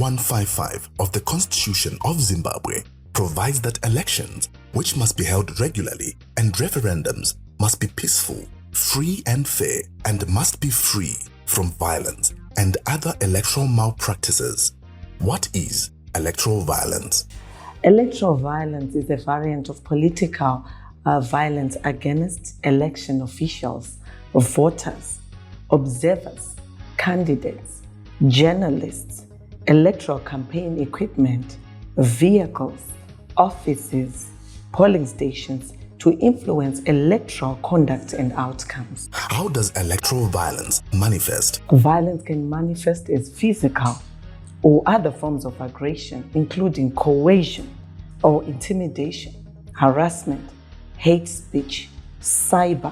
155 of the Constitution of Zimbabwe provides that elections, which must be held regularly, and referendums must be peaceful, free and fair, and must be free from violence and other electoral malpractices. What is electoral violence? Electoral violence is a variant of political violence against election officials, voters, observers, candidates, journalists, electoral campaign equipment, vehicles, offices, polling stations to influence electoral conduct and outcomes. How does electoral violence manifest? Violence can manifest as physical or other forms of aggression, including coercion or intimidation, harassment, hate speech, cyber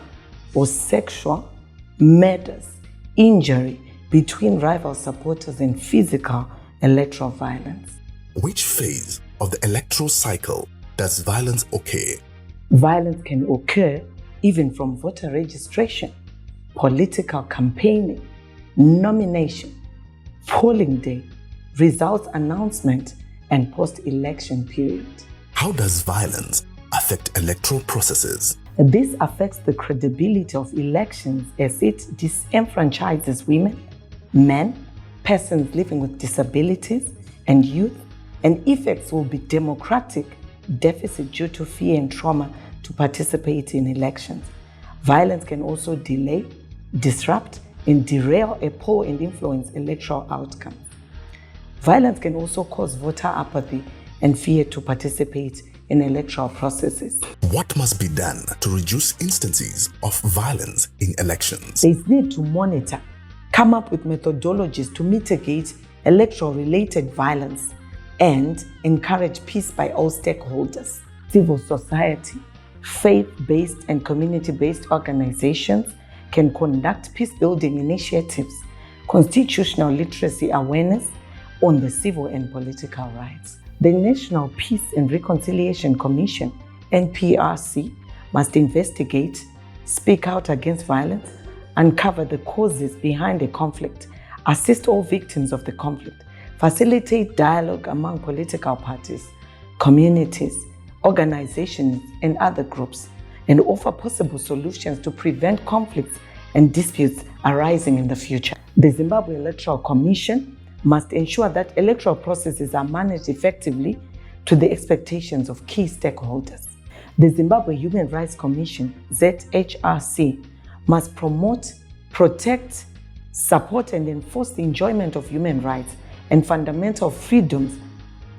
or sexual, murders, injury between rival supporters, and physical electoral violence. Which phase of the electoral cycle does violence occur? Violence can occur even from voter registration, political campaigning, nomination, polling day, results announcement, and post-election period. How does violence affect electoral processes? This affects the credibility of elections as it disenfranchises women, men, persons living with disabilities, and youth, and effects will be democratic deficit due to fear and trauma to participate in elections. Violence can also delay, disrupt, and derail a poll and influence electoral outcomes. Violence can also cause voter apathy and fear to participate in electoral processes. What must be done to reduce instances of violence in elections? There is need to monitor, come up with methodologies to mitigate electoral-related violence, and encourage peace by all stakeholders. Civil society, faith-based and community-based organizations can conduct peace-building initiatives, constitutional literacy awareness on the civil and political rights. The National Peace and Reconciliation Commission, NPRC, must investigate, speak out against violence, uncover the causes behind the conflict, assist all victims of the conflict, facilitate dialogue among political parties, communities, organizations, and other groups, and offer possible solutions to prevent conflicts and disputes arising in the future. The Zimbabwe Electoral Commission must ensure that electoral processes are managed effectively to the expectations of key stakeholders. The Zimbabwe Human Rights Commission, ZHRC, must promote, protect, support, and enforce the enjoyment of human rights and fundamental freedoms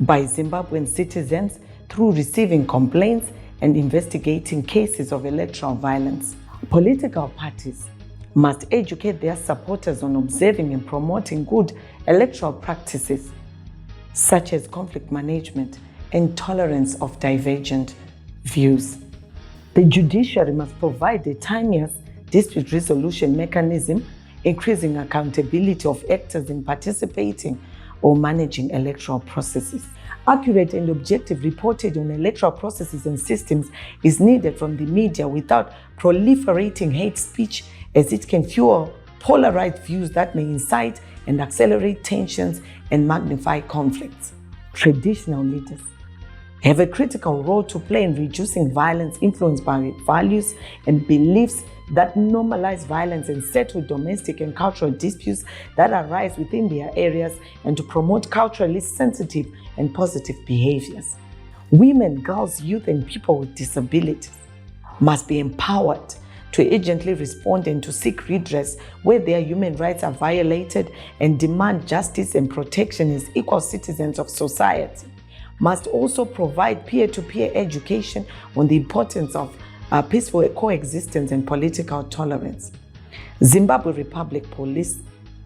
by Zimbabwean citizens through receiving complaints and investigating cases of electoral violence. Political parties must educate their supporters on observing and promoting good electoral practices, such as conflict management and tolerance of divergent views. The judiciary must provide a timeous dispute resolution mechanism, increasing accountability of actors in participating or managing electoral processes. Accurate and objective reporting on electoral processes and systems is needed from the media without proliferating hate speech, as it can fuel polarized views that may incite and accelerate tensions and magnify conflicts. Traditional leaders have a critical role to play in reducing violence influenced by values and beliefs that normalize violence and settle domestic and cultural disputes that arise within their areas, and to promote culturally sensitive and positive behaviors. Women, girls, youth, and people with disabilities must be empowered to urgently respond and to seek redress where their human rights are violated, and demand justice and protection as equal citizens of society. Must also provide peer-to-peer education on the importance of peaceful coexistence and political tolerance. Zimbabwe Republic Police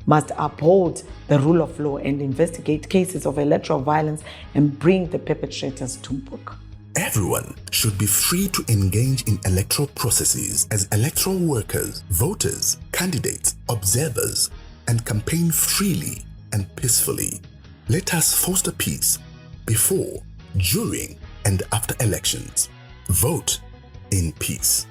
must uphold the rule of law and investigate cases of electoral violence and bring the perpetrators to book. Everyone should be free to engage in electoral processes as electoral workers, voters, candidates, observers, and campaign freely and peacefully. Let us foster peace before, during, and after elections. Vote in peace.